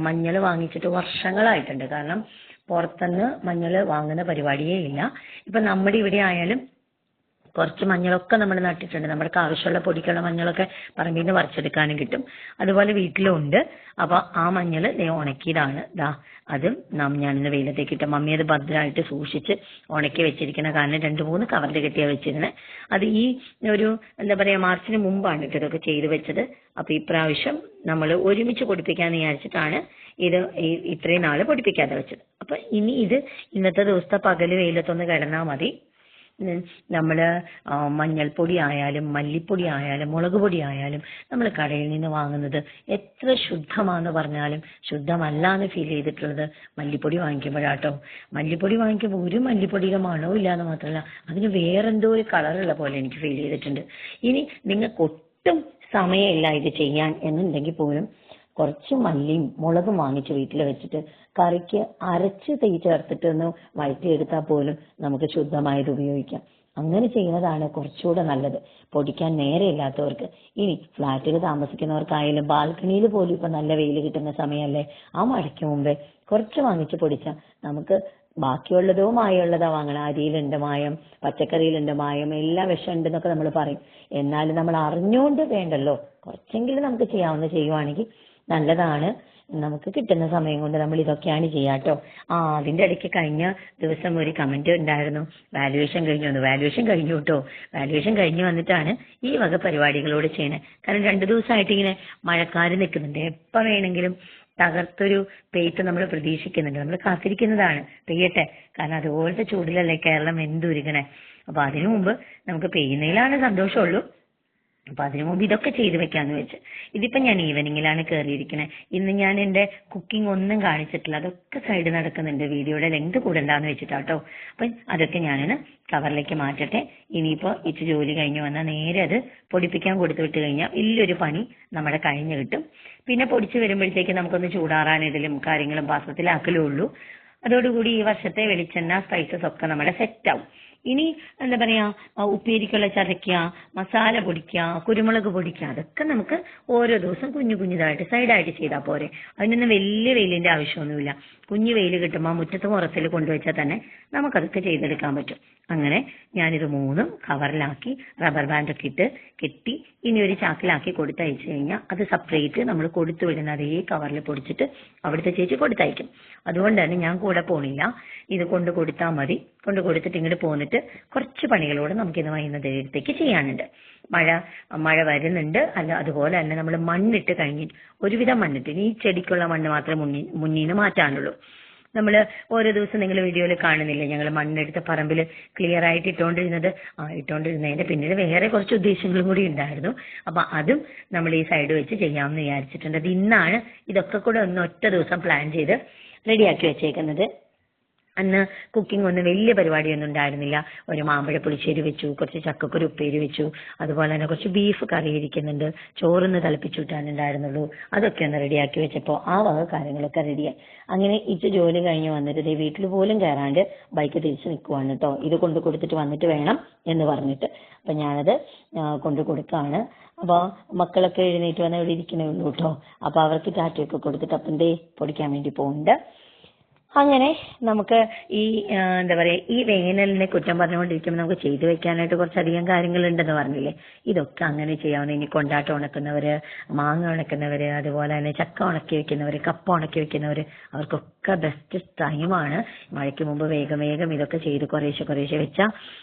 മഞ്ഞൾ വാങ്ങിച്ചിട്ട് വർഷങ്ങളായിട്ടുണ്ട്. കാരണം പുറത്തുനിന്ന് മഞ്ഞൾ വാങ്ങുന്ന പരിപാടിയേ ഇല്ല. ഇപ്പൊ നമ്മുടെ ഇവിടെ ആയാലും കുറച്ച് മഞ്ഞളൊക്കെ നമ്മൾ നട്ടിട്ടുണ്ട്. നമ്മൾക്ക് ആവശ്യമുള്ള പൊടിക്കുള്ള മഞ്ഞളൊക്കെ പറമ്പിൽ നിന്ന് പറിച്ചെടുക്കാനും കിട്ടും. അതുപോലെ വീട്ടിലും ഉണ്ട്. അപ്പൊ ആ മഞ്ഞൾ ഉണക്കിയതാണ്. അതും ഞാനിന്ന് വെയിലത്തേക്ക് ഇട്ട. മമ്മി അത് ഭദ്രമായിട്ട് സൂക്ഷിച്ച് ഉണക്കി വെച്ചിരിക്കുന്ന. കാരണം 2-3 കവറിൽ കെട്ടിയാണ് വെച്ചിരുന്നത്. അത് ഈ ഒരു എന്താ പറയാ മാർച്ചിന് മുമ്പാണ് ഇതൊക്കെ ചെയ്തു വെച്ചത്. അപ്പൊ ഇപ്രാവശ്യം നമ്മൾ ഒരുമിച്ച് പൊടിപ്പിക്കാന്ന് വിചാരിച്ചിട്ടാണ് ഇത് ഇത്രയും നാള് പൊടിപ്പിക്കാതെ വെച്ചത്. അപ്പൊ ഇനി ഇത് ഇന്നത്തെ ദിവസത്തെ പകല് വെയിലത്തൊന്ന് കിടന്നാൽ മതി. നമ്മള് മഞ്ഞൾപ്പൊടി ആയാലും മല്ലിപ്പൊടി ആയാലും മുളക് പൊടി ആയാലും നമ്മൾ കടയിൽ നിന്ന് വാങ്ങുന്നത് എത്ര ശുദ്ധമാണെന്ന് പറഞ്ഞാലും ശുദ്ധമല്ലാന്ന് ഫീൽ ചെയ്തിട്ടുള്ളത് മല്ലിപ്പൊടി വാങ്ങിക്കുമ്പോഴാട്ടോ. മല്ലിപ്പൊടി വാങ്ങിക്കുമ്പോൾ ഒരു മല്ലിപ്പൊടിയുടെ മണവും ഇല്ലാന്ന് മാത്രമല്ല അതിന് വേറെന്തോ ഒരു കളറുള്ള പോലെ എനിക്ക് ഫീൽ ചെയ്തിട്ടുണ്ട്. ഇനി നിങ്ങൾക്ക് ഒട്ടും സമയമില്ല ഇത് ചെയ്യാൻ എന്നുണ്ടെങ്കിൽ പോലും കുറച്ച് മല്ലിയും മുളകും വാങ്ങിച്ച് വീട്ടിൽ വെച്ചിട്ട് കറിക്ക് അരച്ച് ചേർത്തിട്ട് ഒന്ന് വഴറ്റിയെടുത്താൽ പോലും നമുക്ക് ശുദ്ധമായത് ഉപയോഗിക്കാം. അങ്ങനെ ചെയ്യുന്നതാണ് കുറച്ചുകൂടെ നല്ലത് പൊടിക്കാൻ നേരെയില്ലാത്തവർക്ക്. ഇനി ഫ്ലാറ്റിൽ താമസിക്കുന്നവർക്കായാലും ബാൽക്കണിയിൽ പോലും ഇപ്പൊ നല്ല വെയിൽ കിട്ടുന്ന സമയമല്ലേ, ആ മഴയ്ക്ക് മുമ്പേ കുറച്ച് വാങ്ങിച്ച് പൊടിച്ചാൽ നമുക്ക് ബാക്കിയുള്ളതോ മായമുള്ളതാ വാങ്ങണം. അരിയിലുണ്ട് മായം, പച്ചക്കറിയിലുണ്ട് മായം, എല്ലാം വിഷമുണ്ട് എന്നൊക്കെ നമ്മൾ പറയും. എന്നാലും നമ്മൾ അറിഞ്ഞുകൊണ്ട് വേണ്ടല്ലോ, കുറച്ചെങ്കിലും നമുക്ക് ചെയ്യുവാണെങ്കിൽ നല്ലതാണ്. നമുക്ക് കിട്ടുന്ന സമയം കൊണ്ട് നമ്മൾ ഇതൊക്കെയാണ് ചെയ്യാട്ടോ. അതിന്റെ ഇടയ്ക്ക് കഴിഞ്ഞ ദിവസം ഒരു കമന്റ് ഉണ്ടായിരുന്നു, വാല്യുവേഷൻ കഴിഞ്ഞു. വാല്യുവേഷൻ കഴിഞ്ഞു കേട്ടോ. വാല്യുവേഷൻ കഴിഞ്ഞു വന്നിട്ടാണ് ഈ വക പരിപാടികളോട് ചെയ്യണേ. കാരണം 2 ദിവസമായിട്ട് ഇങ്ങനെ മഴക്കാര് നിൽക്കുന്നുണ്ട്. എപ്പോ വേണമെങ്കിലും തകർത്തൊരു പെയ്ത്ത് നമ്മൾ പ്രതീക്ഷിക്കുന്നുണ്ട്. നമ്മൾ കാത്തിരിക്കുന്നതാണ് പെയ്യട്ടെ. കാരണം അതുപോലത്തെ ചൂടിലല്ലേ കേരളം എന്തുരുകണേ. അപ്പൊ അതിനു മുമ്പ് നമുക്ക് പെയ്യുന്നതിലാണ് സന്തോഷമുള്ളൂ. അപ്പൊ അതിനു മുമ്പ് ഇതൊക്കെ ചെയ്തു വെക്കാന്ന് വെച്ച്. ഇതിപ്പോ ഞാൻ ഈവനിങ്ങിലാണ് കയറിയിരിക്കണേ. ഇന്ന് ഞാൻ എന്റെ കുക്കിംഗ് ഒന്നും കാണിച്ചിട്ടില്ല. അതൊക്കെ സൈഡ് നടക്കുന്നുണ്ട്. വീഡിയോയുടെ ലെങ്ത് കൂടണ്ടാന്ന് വെച്ചിട്ടാട്ടോ. അപ്പൊ അതൊക്കെ ഞാനിന്ന് കവറിലേക്ക് മാറ്റട്ടെ. ഇനിയിപ്പോ ജോലി കഴിഞ്ഞ് വന്നാൽ നേരെ അത് പൊടിപ്പിക്കാൻ കൊടുത്തു വിട്ട് കഴിഞ്ഞാൽ വലിയൊരു പണി നമ്മുടെ കഴിഞ്ഞു കിട്ടും. പിന്നെ പൊടിച്ചു വരുമ്പോഴത്തേക്ക് നമുക്കൊന്ന് ചൂടാറാൻ ഇതിലും കാര്യങ്ങളും പാത്രത്തിലാക്കലേ ഉള്ളൂ. അതോടുകൂടി ഈ വർഷത്തെ വെളിച്ചെണ്ണ സ്പൈസസ് ഒക്കെ നമ്മുടെ സെറ്റ് ആവും. ഇനി എന്താ പറയാ ഉപ്പേരിക്കുള്ള ചതയ്ക്കുക, മസാല പൊടിക്കുക, കുരുമുളക് പൊടിക്കുക, അതൊക്കെ നമുക്ക് ഓരോ ദിവസം കുഞ്ഞുതായിട്ട് സൈഡായിട്ട് ചെയ്താൽ പോരെ. അതിനൊന്നും വലിയ വെയിലിന്റെ ആവശ്യമൊന്നുമില്ല. കുഞ്ഞു വെയിൽ കിട്ടുമ്പോൾ മുറ്റത്ത് മുറത്തിൽ കൊണ്ടുവച്ചാൽ തന്നെ നമുക്കതൊക്കെ ചെയ്തെടുക്കാൻ പറ്റും. അങ്ങനെ ഞാനിത് 3ഉം കവറിലാക്കി റബ്ബർ ബാൻഡൊക്കെ ഇട്ട് കെട്ടി ഇനി ഒരു ചാക്കിലാക്കി കൊടുത്തയച്ചു കഴിഞ്ഞാൽ അത് സെപ്പറേറ്റ് നമ്മൾ കൊടുത്തു വിടുന്ന അതേ കവറിൽ പൊടിച്ചിട്ട് അവിടുത്തെ ചേച്ചി കൊടുത്തയക്കും. അതുകൊണ്ട് തന്നെ ഞാൻ കൂടെ പോണില്ല. ഇത് കൊണ്ട് കൊടുത്താൽ മതി. കൊണ്ട് കൊടുത്തിട്ട് ഇങ്ങോട്ട് പോന്നിട്ട് കുറച്ച് പണികളോട് നമുക്കിന്ന് വൈകുന്നേരത്തേക്ക് ചെയ്യാനുണ്ട്. മഴ വരുന്നുണ്ട്. അതുപോലെ തന്നെ നമ്മൾ മണ്ണിട്ട് കഴിഞ്ഞിട്ട് ഒരുവിധം മണ്ണിട്ട് ഈ ചെടിക്കുള്ള മണ്ണ് മാത്രമേ മുന്നീന്ന് മാറ്റാനുള്ളൂ. നമ്മൾ ഓരോ ദിവസം നിങ്ങൾ വീഡിയോയിൽ കാണുന്നില്ലേ, ഞങ്ങൾ മണ്ണെടുത്ത പറമ്പിൽ ക്ലിയർ ആയിട്ട് ഇട്ടുകൊണ്ടിരുന്നതിന്റെ പിന്നിൽ വേറെ കുറച്ച് ഉദ്ദേശങ്ങളും കൂടി ഉണ്ടായിരുന്നു. അപ്പൊ അതും നമ്മൾ ഈ സൈഡ് വെച്ച് ചെയ്യാമെന്ന് വിചാരിച്ചിട്ടുണ്ട്. അത് ഇന്നാണ് ഇതൊക്കെ കൂടെ ഒറ്റ ദിവസം പ്ലാൻ ചെയ്ത് റെഡിയാക്കി വെച്ചേക്കുന്നത്. അന്ന് കുക്കിംഗ് ഒന്നും വലിയ പരിപാടിയൊന്നും ഉണ്ടായിരുന്നില്ല. ഒരു മാമ്പഴ പുളിശ്ശേരി വെച്ചു, കുറച്ച് ചക്കക്കുരു ഉപ്പേരി വെച്ചു, അതുപോലെ തന്നെ കുറച്ച് ബീഫ് കറി ഇരിക്കുന്നുണ്ട്, ചോറൊന്ന് തിളപ്പിച്ചു വിട്ടാനുണ്ടായിരുന്നുള്ളൂ. അതൊക്കെ ഒന്ന് റെഡിയാക്കി വെച്ചപ്പോൾ ആ വക കാര്യങ്ങളൊക്കെ റെഡിയായി. അങ്ങനെ ജോലി കഴിഞ്ഞ് വന്നിട്ട് വീട്ടിൽ പോലും കയറാണ്ട് ബൈക്ക് തിരിച്ചു നിൽക്കുവാണ് കേട്ടോ. ഇത് കൊണ്ട് കൊടുത്തിട്ട് വന്നിട്ട് വേണം എന്ന് പറഞ്ഞിട്ട്. അപ്പൊ ഞാനത് കൊണ്ട് കൊടുക്കാണ്. അപ്പൊ മക്കളൊക്കെ എഴുന്നേറ്റ് വന്ന് ഇവിടെ ഇരിക്കണേ ഉള്ളൂ കേട്ടോ. അപ്പൊ അവർക്ക് ടാറ്റയൊക്കെ കൊടുത്തിട്ട് അപ്പം പൊടിക്കാൻ വേണ്ടി പോകുന്നുണ്ട്. അങ്ങനെ നമുക്ക് ഈ എന്താ പറയാ ഈ വേനലിനെ കുറ്റം പറഞ്ഞുകൊണ്ടിരിക്കുമ്പോൾ നമുക്ക് ചെയ്തു വെക്കാനായിട്ട് കുറച്ചധികം കാര്യങ്ങളുണ്ടെന്ന് പറഞ്ഞില്ലേ. ഇതൊക്കെ അങ്ങനെ ചെയ്യാവുന്ന, ഇനി കൊണ്ടാട്ടം ഉണക്കുന്നവര്, മാങ്ങ ഉണക്കുന്നവര്, അതുപോലെ തന്നെ ചക്ക ഉണക്കി വെക്കുന്നവര്, കപ്പ ഉണക്കി വെക്കുന്നവര്, അവർക്കൊക്കെ ബെസ്റ്റ് ടൈമാണ്. മഴയ്ക്ക് മുമ്പ് വേഗം വേഗം ഇതൊക്കെ ചെയ്ത് കുറേശ്ശെ കുറേശ്ശെ വെച്ചാൽ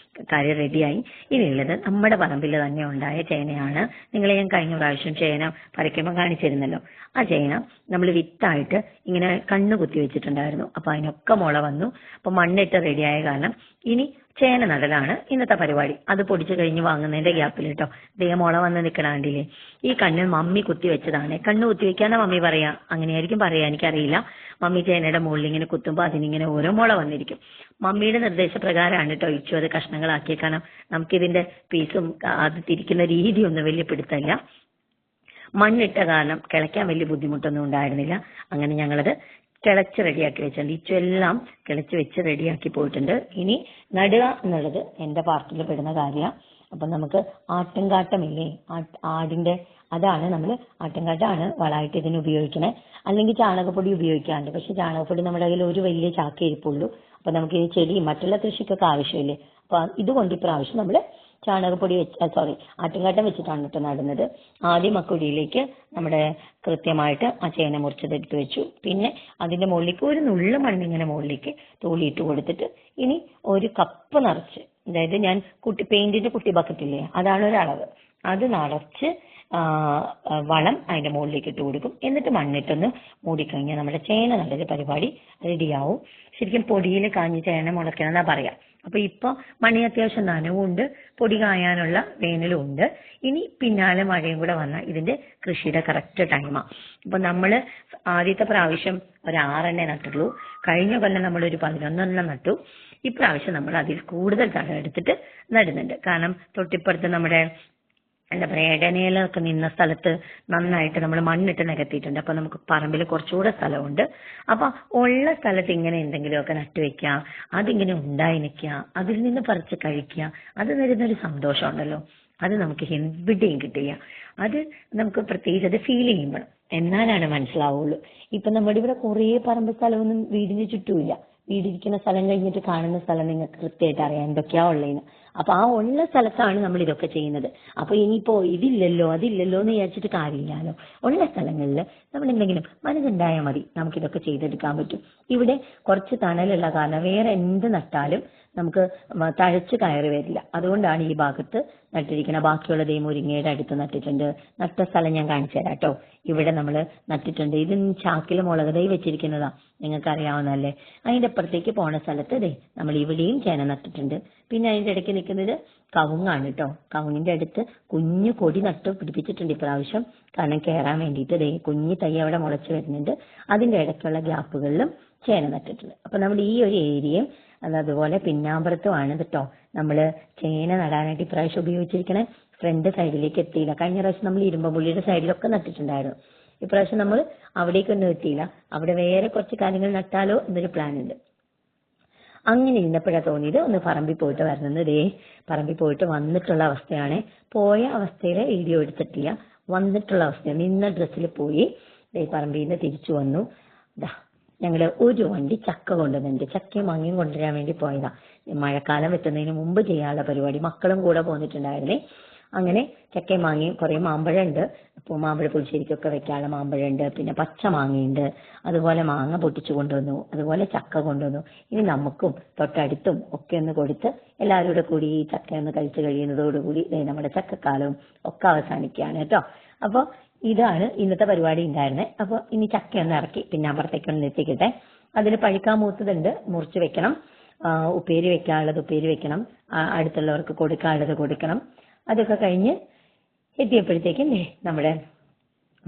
കാര്യം റെഡിയായി. ഇനിയുള്ളത് നമ്മുടെ പറമ്പിൽ തന്നെ ഉണ്ടായ ചേനയാണ്. നിങ്ങളെ ഞാൻ കഴിഞ്ഞ പ്രാവശ്യം ചേന പറിക്കുമ്പോൾ കാണിച്ചിരുന്നല്ലോ. ആ ചേന നമ്മൾ വിത്തായിട്ട് ഇങ്ങനെ കണ്ണു കുത്തി വെച്ചിട്ടുണ്ടായിരുന്നു. അപ്പൊ അതിനൊക്കെ മുള വന്നു. അപ്പൊ മണ്ണിട്ട് റെഡിയായ കാരണം ഇനി ചേന നടലാണ് ഇന്നത്തെ പരിപാടി. അത് പൊടിച്ചു കഴിഞ്ഞ് വാങ്ങുന്നതിന്റെ ഗ്യാപ്പിൽ കേട്ടോ ദേ മുള വന്ന് നിൽക്കണാണ്ടില്ലേ. ഈ കണ്ണ് മമ്മി കുത്തി വെച്ചതാണ്. കണ്ണ് കുത്തി വെക്കാനാ മമ്മി പറയാ, അങ്ങനെയായിരിക്കും പറയാ, എനിക്കറിയില്ല. മമ്മി ചേനയുടെ മുകളിൽ ഇങ്ങനെ കുത്തുമ്പോൾ അതിനിങ്ങനെ ഓരോ മുള വന്നിരിക്കും. മമ്മിയുടെ നിർദ്ദേശപ്രകാരമാണ് കേട്ടോ ഇച്ചു അത് കഷ്ണങ്ങളാക്കിയ. കാരണം നമുക്കിതിന്റെ പീസും അത് തിരിക്കുന്ന രീതിയൊന്നും വലിയ പിടുത്തമില്ല. മണ്ണിട്ട കാരണം കിളയ്ക്കാൻ വലിയ ബുദ്ധിമുട്ടൊന്നും ഉണ്ടായിരുന്നില്ല. അങ്ങനെ ഞങ്ങളത് കിളച്ച് റെഡിയാക്കി വെച്ചിട്ടുണ്ട്. ഇച്ചു എല്ലാം കിളച്ച് വെച്ച് റെഡിയാക്കി പോയിട്ടുണ്ട്. ഇനി നടുക എന്നുള്ളത് എന്റെ പാർട്ടിൽ പെടുന്ന കാര്യമാണ്. അപ്പൊ നമുക്ക് ആട്ടുംകാട്ടമില്ലേ, ആടിന്റെ, അതാണ് നമ്മൾ ആട്ടുംകാട്ടാണ് വളമായിട്ട് ഇതിന് ഉപയോഗിക്കണേ. അല്ലെങ്കിൽ ചാണകപ്പൊടി ഉപയോഗിക്കാറുണ്ട്. പക്ഷെ ചാണകപ്പൊടി നമ്മുടെ കയ്യിൽ ഒരു വലിയ ചാക്ക് ഇരിപ്പുള്ളൂ. അപ്പൊ നമുക്ക് ഈ ചെടി മറ്റുള്ള കൃഷിക്കൊക്കെ ആവശ്യമില്ലേ. അപ്പൊ ഇതുകൊണ്ട് ഇപ്രാവശ്യം നമ്മള് ചാണകപ്പൊടി ആട്ടുംകാട്ടം വെച്ചിട്ടാണ് കേട്ടോ നടുന്നത്. ആദ്യം ആ കുഴിയിലേക്ക് നമ്മുടെ കൃത്യമായിട്ട് ആ ചേന മുറിച്ചതെടുത്ത് വെച്ചു. പിന്നെ അതിന്റെ മുകളിലേക്ക് ഒരു നുള്ള മണ്ണിങ്ങനെ മുകളിലേക്ക് തൂളിയിട്ട് കൊടുത്തിട്ട് ഇനി ഒരു കപ്പ് നിറച്ച്, അതായത് ഞാൻ പെയിന്റിന്റെ കുട്ടി ബക്കറ്റില്ലേ, അതാണ് ഒരളവ്, അത് നിറച്ച് വളം അതിന്റെ മുകളിലേക്ക് ഇട്ട് കൊടുക്കും. എന്നിട്ട് മണ്ണിട്ടൊന്ന് മൂടിക്കഴിഞ്ഞാൽ നമ്മുടെ ചേന നടല് പരിപാടി റെഡിയാവും. ശരിക്കും പൊടിയിൽ കാഞ്ഞ് ചേന മുളയ്ക്കണം എന്നാ പറയാ. അപ്പൊ ഇപ്പൊ മണി അത്യാവശ്യം നനവുണ്ട്, പൊടി കായാനുള്ള വേനലും ഉണ്ട്. ഇനി പിന്നാലെ മഴയും കൂടെ വന്നാൽ ഇതിന്റെ കൃഷിയുടെ കറക്റ്റ് ടൈമാ. അപ്പൊ നമ്മള് ആദ്യത്തെ പ്രാവശ്യം ഒരു 6 നട്ടുള്ളൂ. കഴിഞ്ഞ കൊല്ലം നമ്മൾ ഒരു 11 നട്ടു. ഇപ്രാവശ്യം നമ്മൾ അതിൽ കൂടുതൽ തടം എടുത്തിട്ട് നടുന്നുണ്ട്. കാരണം തൊട്ടിപ്പുറത്ത് നമ്മുടെ എന്താ പറയാ ഇടനേലൊക്കെ നിന്ന സ്ഥലത്ത് നന്നായിട്ട് നമ്മൾ മണ്ണിട്ട് നികത്തിയിട്ടുണ്ട്. അപ്പൊ നമുക്ക് പറമ്പിൽ കുറച്ചുകൂടെ സ്ഥലമുണ്ട്. അപ്പൊ ഉള്ള സ്ഥലത്ത് ഇങ്ങനെ എന്തെങ്കിലുമൊക്കെ നട്ടുവെക്കുക, അതിങ്ങനെ ഉണ്ടായി നിൽക്കുക, അതിൽ നിന്ന് പറിച്ച് കഴിക്കുക, അത് തരുന്നൊരു സന്തോഷം ഉണ്ടല്ലോ, അത് നമുക്ക് എവിടെയും കിട്ടില്ല. അത് നമുക്ക് പ്രത്യേകിച്ച് അത് ഫീൽ ചെയ്യുമ്പോൾ എന്നാലാണ് മനസ്സിലാവുള്ളൂ. ഇപ്പൊ നമ്മുടെ ഇവിടെ കുറേ പറമ്പ് സ്ഥലമൊന്നും വീടിന് ചുറ്റുമില്ല. വീടിരിക്കുന്ന സ്ഥലം കഴിഞ്ഞിട്ട് കാണുന്ന സ്ഥലം നിങ്ങൾക്ക് കൃത്യമായിട്ട് അറിയാം എന്തൊക്കെയാ ഉള്ളതെന്ന്. അപ്പൊ ആ ഉള്ള സ്ഥലത്താണ് നമ്മൾ ഇതൊക്കെ ചെയ്യുന്നത്. അപ്പൊ ഇനിയിപ്പോ ഇതില്ലല്ലോ അതില്ലല്ലോ എന്ന് വിചാരിച്ചിട്ട് കാര്യമില്ലല്ലോ. ഉള്ള സ്ഥലങ്ങളിൽ നമ്മൾ എന്തെങ്കിലും മനസ്സുണ്ടായാൽ മതി, നമുക്കിതൊക്കെ ചെയ്തെടുക്കാൻ പറ്റും. ഇവിടെ കുറച്ച് തണലുള്ള കാരണം വേറെ എന്ത് നട്ടാലും നമുക്ക് തഴച്ച് കയറി വരില്ല. അതുകൊണ്ടാണ് ഈ ഭാഗത്ത് നട്ടിരിക്കുന്ന. ബാക്കിയുള്ള ദേ മുരിങ്ങയുടെ അടുത്ത് നട്ടിട്ടുണ്ട്. നട്ട സ്ഥലം ഞാൻ കാണിച്ചു തരാം കേട്ടോ. ഇവിടെ നമ്മൾ നട്ടിട്ടുണ്ട്. ഇത് ചാക്കിൽ മുളക് തൈ വെച്ചിരിക്കുന്നതാ, നിങ്ങൾക്ക് അറിയാവുന്നതല്ലേ. അതിന്റെ അപ്പുറത്തേക്ക് പോണ സ്ഥലത്ത് ദേ നമ്മൾ ഇവിടെയും ചേന നട്ടിട്ടുണ്ട്. പിന്നെ അതിന്റെ ഇടയ്ക്ക് നിൽക്കുന്നത് കവുങ്ങാണ് കേട്ടോ. കവുങ്ങിന്റെ അടുത്ത് കുഞ്ഞു കൊടി നട്ട് പിടിപ്പിച്ചിട്ടുണ്ട് ഇപ്രാവശ്യം, കാരണം കയറാൻ വേണ്ടിയിട്ട്. ദേ കുഞ്ഞു തൈ അവിടെ മുളച്ച് വരുന്നുണ്ട്. അതിന്റെ ഇടയ്ക്കുള്ള ഗ്യാപ്പുകളിലും ചേന നട്ടിട്ടുണ്ട്. അപ്പൊ നമ്മുടെ ഈ ഒരു ഏരിയയും അതുപോലെ പിന്നാമ്പുറത്തുമാണ് കേട്ടോ നമ്മള് ചേന നടാനായിട്ട് ഇപ്രാവശ്യം ഉപയോഗിച്ചിരിക്കണേ. ഫ്രണ്ട് സൈഡിലേക്ക് എത്തിയില്ല. കഴിഞ്ഞ പ്രാവശ്യം നമ്മൾ ഇരുമ്പുള്ളിയുടെ സൈഡിലൊക്കെ നട്ടിട്ടുണ്ടായിരുന്നു. ഇപ്രാവശ്യം നമ്മൾ അവിടേക്കൊന്നും എത്തിയില്ല. അവിടെ വേറെ കുറച്ച് കാര്യങ്ങൾ നട്ടാലോ എന്നൊരു പ്ലാൻ ഉണ്ട്. അങ്ങനെ ഇരുന്നപ്പോഴാണ് തോന്നിയത് ഒന്ന് പറമ്പിൽ പോയിട്ട് വരണമെന്ന്. ദേ പറമ്പിൽ പോയിട്ട് വന്നിട്ടുള്ള അവസ്ഥയാണ്. പോയ അവസ്ഥയിലെ വീഡിയോ എടുത്തിട്ടില്ല, വന്നിട്ടുള്ള അവസ്ഥയാണ്. നിന്ന ഡ്രസ്സിൽ പോയി ദേ പറമ്പിൽ നിന്ന് തിരിച്ചു വന്നു. ഞങ്ങള് ഒരു വണ്ടി ചക്ക കൊണ്ടുവന്നിട്ടുണ്ട്. ചക്കയും മാങ്ങയും കൊണ്ടുവരാൻ വേണ്ടി പോയതാ. മഴക്കാലം എത്തുന്നതിന് മുമ്പ് ചെയ്യാനുള്ള പരിപാടി. മക്കളും കൂടെ പോന്നിട്ടുണ്ടായിരുന്നേ. അങ്ങനെ ചക്കയും മാങ്ങയും കുറെ മാമ്പഴമുണ്ട്. ഇപ്പോൾ മാമ്പഴ പുളിശ്ശേരിക്കൊക്കെ വെക്കാനുള്ള മാമ്പഴമുണ്ട്. പിന്നെ പച്ച മാങ്ങയുണ്ട്. അതുപോലെ മാങ്ങ പൊട്ടിച്ചു കൊണ്ടുവന്നു. അതുപോലെ ചക്ക കൊണ്ടുവന്നു. ഇനി നമുക്കും തൊട്ടടുത്തും ഒക്കെ ഒന്ന് കൊടുത്ത് എല്ലാവരും കൂടി ഈ ചക്ക ഒന്ന് കഴിച്ചു കഴിയുന്നതോടുകൂടി നമ്മുടെ ചക്കക്കാലവും ഒക്കെ അവസാനിക്കുകയാണ് കേട്ടോ. അപ്പൊ ഇതാണ് ഇന്നത്തെ പരിപാടി ഉണ്ടായിരുന്നത്. അപ്പൊ ഇനി ചക്ക ഒന്ന് ഇറക്കി പിന്നെ അപ്പുറത്തേക്കൊന്ന് എത്തിക്കട്ടെ. അതിന് പഴുക്കാൻ മൂത്തതുണ്ട്, മുറിച്ച് വെക്കണം. ഉപ്പേരി വെക്കാനുള്ളത് ഉപ്പേരി വെക്കണം. അടുത്തുള്ളവർക്ക് കൊടുക്കാനുള്ളത് കൊടുക്കണം. അതൊക്കെ കഴിഞ്ഞ് എത്തിയപ്പോഴത്തേക്കും നമ്മുടെ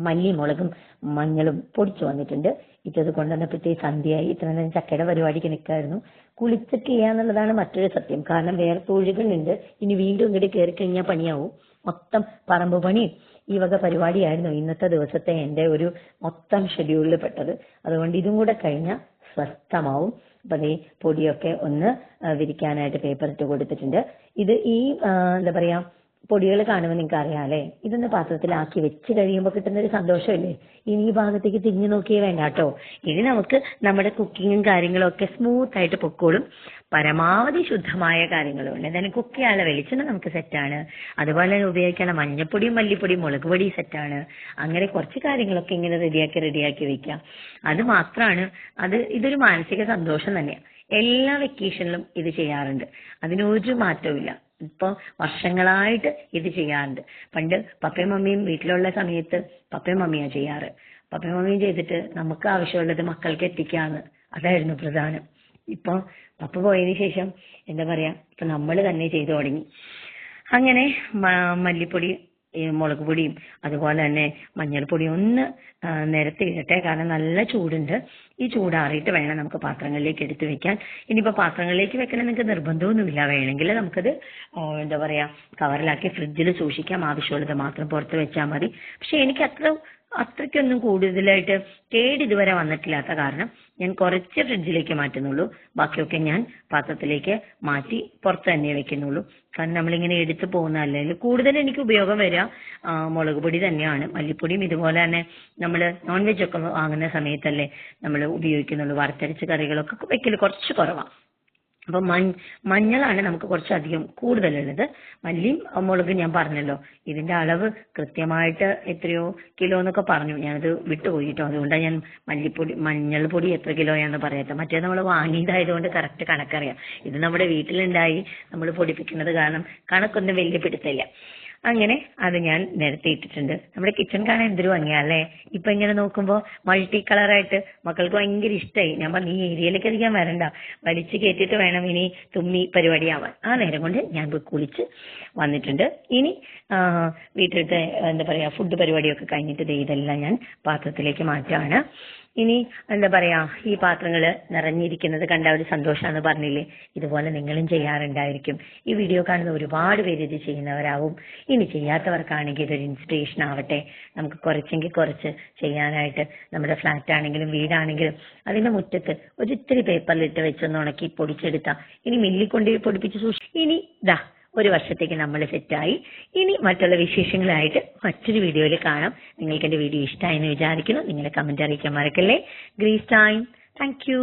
മല്ലി മുളകും മഞ്ഞളും പൊടിച്ചു വന്നിട്ടുണ്ട്. ഇട്ടത് കൊണ്ടുവന്നപ്പോഴത്തേക്ക് സന്ധ്യയായി. ഇത്ര നേരം ചക്കയുടെ പരിപാടിക്ക് നിൽക്കായിരുന്നു. കുളിച്ചിട്ട് ചെയ്യാന്നുള്ളതാണ് മറ്റൊരു സത്യം. കാരണം വേറെ തൊഴിലുകളുണ്ട്. ഇനി വീണ്ടും ഇങ്ങോട്ട് കയറി കഴിഞ്ഞാൽ പണിയാവും. മൊത്തം പറമ്പ് പണിയും ഈ വക പരിപാടിയായിരുന്നു ഇന്നത്തെ ദിവസത്തെ എന്റെ ഒരു മൊത്തം ഷെഡ്യൂളിൽ പെട്ടത്. അതുകൊണ്ട് ഇതും കൂടെ കഴിഞ്ഞാൽ സ്വസ്ഥമാവും. അപ്പൊ ഈ പൊടിയൊക്കെ ഒന്ന് വിരിക്കാനായിട്ട് പേപ്പർ ഇട്ട് കൊടുത്തിട്ടുണ്ട്. ഇത് ഈ എന്താ പറയാ പൊടികൾ കാണുമ്പോൾ നിങ്ങൾക്ക് അറിയാലേ, ഇതൊന്ന് പാത്രത്തിലാക്കി വെച്ച് കഴിയുമ്പോൾ കിട്ടുന്ന ഒരു സന്തോഷമില്ലേ. ഇനി ഈ ഭാഗത്തേക്ക് തിരിഞ്ഞു നോക്കിയേ വേണ്ട കേട്ടോ. ഇനി നമുക്ക് നമ്മുടെ കുക്കിങ്ങും കാര്യങ്ങളും ഒക്കെ സ്മൂത്ത് ആയിട്ട് പൊക്കോളും. പരമാവധി ശുദ്ധമായ കാര്യങ്ങളും ഉണ്ട്. എന്തായാലും കുക്ക് ചെയ്യാനുള്ള വെളിച്ചെണ്ണ നമുക്ക് സെറ്റാണ്. അതുപോലെ തന്നെ ഉപയോഗിക്കാനുള്ള മഞ്ഞപ്പൊടിയും മല്ലിപ്പൊടിയും മുളക് പൊടിയും സെറ്റാണ്. അങ്ങനെ കുറച്ച് കാര്യങ്ങളൊക്കെ ഇങ്ങനെ റെഡിയാക്കി വെക്കാം. അത് മാത്രമാണ് ഇതൊരു മാനസിക സന്തോഷം തന്നെയാണ്. എല്ലാ വെക്കേഷനിലും ഇത് ചെയ്യാറുണ്ട്. അതിനൊരു മാറ്റവും ഇല്ല. ഇപ്പൊ വർഷങ്ങളായിട്ട് ഇത് ചെയ്യാറുണ്ട്. പണ്ട് പപ്പയും മമ്മിയും വീട്ടിലുള്ള സമയത്ത് പപ്പയും മമ്മിയാ ചെയ്യാറ്. പപ്പയും മമ്മിയും ചെയ്തിട്ട് നമുക്ക് ആവശ്യമുള്ളത് മക്കൾക്ക് എത്തിക്കാന്ന്, അതായിരുന്നു പ്രധാനം. ഇപ്പൊ പപ്പ പോയതിനു ശേഷം എന്താ പറയാ, ഇപ്പൊ നമ്മൾ തന്നെ ചെയ്തു തുടങ്ങി. അങ്ങനെ മല്ലിപ്പൊടി മുളക് പൊടിയും അതുപോലെ തന്നെ മഞ്ഞൾപ്പൊടിയും ഒന്ന് നിരത്തിയിടട്ടെ. കാരണം നല്ല ചൂടുണ്ട്. ഈ ചൂടാറിയിട്ട് വേണം നമുക്ക് പാത്രങ്ങളിലേക്ക് എടുത്തു വെക്കാൻ. ഇനിയിപ്പോ പാത്രങ്ങളിലേക്ക് വെക്കണം നിങ്ങൾക്ക് നിർബന്ധമൊന്നുമില്ല. വേണമെങ്കിൽ നമുക്കത് എന്താ പറയാ കവറിലാക്കി ഫ്രിഡ്ജിൽ സൂക്ഷിക്കാം. ആവശ്യമുള്ളത് മാത്രം പുറത്ത് വെച്ചാൽ മതി. പക്ഷെ എനിക്ക് അത്രയ്ക്കൊന്നും കൂടുതലായിട്ട് ഇതുവരെ വന്നിട്ടില്ലാത്ത കാരണം ഞാൻ കുറച്ച് ഫ്രിഡ്ജിലേക്ക് മാറ്റുന്നുള്ളൂ. ബാക്കിയൊക്കെ ഞാൻ പാത്രത്തിലേക്ക് മാറ്റി പുറത്ത് തന്നെ വെക്കുന്നുള്ളൂ. കാരണം നമ്മളിങ്ങനെ എടുത്തു പോകുന്നതല്ലേ. കൂടുതൽ എനിക്ക് ഉപയോഗം വരിക മുളക് പൊടി തന്നെയാണ്. മല്ലിപ്പൊടിയും ഇതുപോലെ തന്നെ നമ്മൾ നോൺ വെജ് ഒക്കെ വാങ്ങുന്ന സമയത്തല്ലേ നമ്മൾ ഉപയോഗിക്കുന്നുള്ളൂ. വറുത്തരച്ച കറികളൊക്കെ വെക്കൽ കുറച്ച് കുറവാണ്. അപ്പൊ മഞ്ഞളാണ് നമുക്ക് കുറച്ചധികം കൂടുതലുള്ളത്. മല്ലിയും മുളകും ഞാൻ പറഞ്ഞല്ലോ, ഇതിന്റെ അളവ് കൃത്യമായിട്ട് എത്രയോ കിലോ എന്നൊക്കെ പറഞ്ഞു. ഞാനത് വിട്ടുപോയി കേട്ടോ. അതുകൊണ്ടാണ് ഞാൻ മഞ്ഞൾപ്പൊടി എത്ര കിലോയാന്ന് പറയാത്ത. മറ്റേ നമ്മൾ വാങ്ങിയതായതുകൊണ്ട് കറക്റ്റ് കണക്കറിയാം. ഇത് നമ്മുടെ വീട്ടിലുണ്ടായി നമ്മൾ പൊടിപ്പിക്കുന്നത് കാരണം കണക്കൊന്നും വലിയ പിടുത്തില്ല. അങ്ങനെ അത് ഞാൻ നിരത്തിയിട്ടിട്ടുണ്ട്. നമ്മുടെ കിച്ചൺ കാണാൻ എന്തൊരു ഭംഗിയല്ലേ. ഇപ്പൊ ഇങ്ങനെ നോക്കുമ്പോൾ മൾട്ടി കളറായിട്ട് മക്കൾക്ക് ഭയങ്കര ഇഷ്ടമായി. ഞാൻ പറഞ്ഞു ഈ ഏരിയയിലേക്ക് അധികം വരണ്ട, വലിച്ചു കയറ്റിയിട്ട് വേണം ഇനി തുമ്മി പരിപാടിയാവാൻ. ആ നേരം കൊണ്ട് ഞാൻ പോയി കുളിച്ച് വന്നിട്ടുണ്ട്. ഇനി വീട്ടിലത്തെ എന്താ പറയാ ഫുഡ് പരിപാടിയൊക്കെ കഴിഞ്ഞിട്ട് ഇതെല്ലാം ഞാൻ പാത്രത്തിലേക്ക് മാറ്റാണ്. ഇനി എന്താ പറയാ ഈ പാത്രങ്ങള് നിറഞ്ഞിരിക്കുന്നത് കണ്ട ഒരു സന്തോഷാന്ന് പറഞ്ഞില്ലേ, ഇതുപോലെ നിങ്ങളും ചെയ്യാറുണ്ടായിരിക്കും. ഈ വീഡിയോ കാണുന്ന ഒരുപാട് പേര് ഇത് ചെയ്യുന്നവരാവും. ഇനി ചെയ്യാത്തവർക്കാണെങ്കിൽ ഇതൊരു ഇൻസ്പിറേഷൻ ആവട്ടെ. നമുക്ക് കുറച്ചെങ്കിൽ കുറച്ച് ചെയ്യാനായിട്ട് നമ്മുടെ ഫ്ലാറ്റ് ആണെങ്കിലും വീടാണെങ്കിലും അതിന്റെ മുറ്റത്ത് ഒരിത്തിരി പേപ്പറിലിട്ട് വെച്ചൊന്ന് ഉണക്കി പൊടിച്ചെടുത്താ ഇനി മില്ലിൽ കൊണ്ട് പൊടിപ്പിച്ച് ഇനി ഒരു വർഷത്തേക്ക് നമ്മൾ സെറ്റായി. ഇനി മറ്റുള്ള വിശേഷങ്ങളായിട്ട് മറ്റൊരു വീഡിയോയിൽ കാണാം. നിങ്ങൾക്ക് എന്റെ വീഡിയോ ഇഷ്ടമായി എന്ന് വിചാരിക്കുന്നു. നിങ്ങളെ കമന്റ് അറിയിക്കാൻ മറക്കല്ലേ. ഗ്രീസ് ടൈം. Thank U.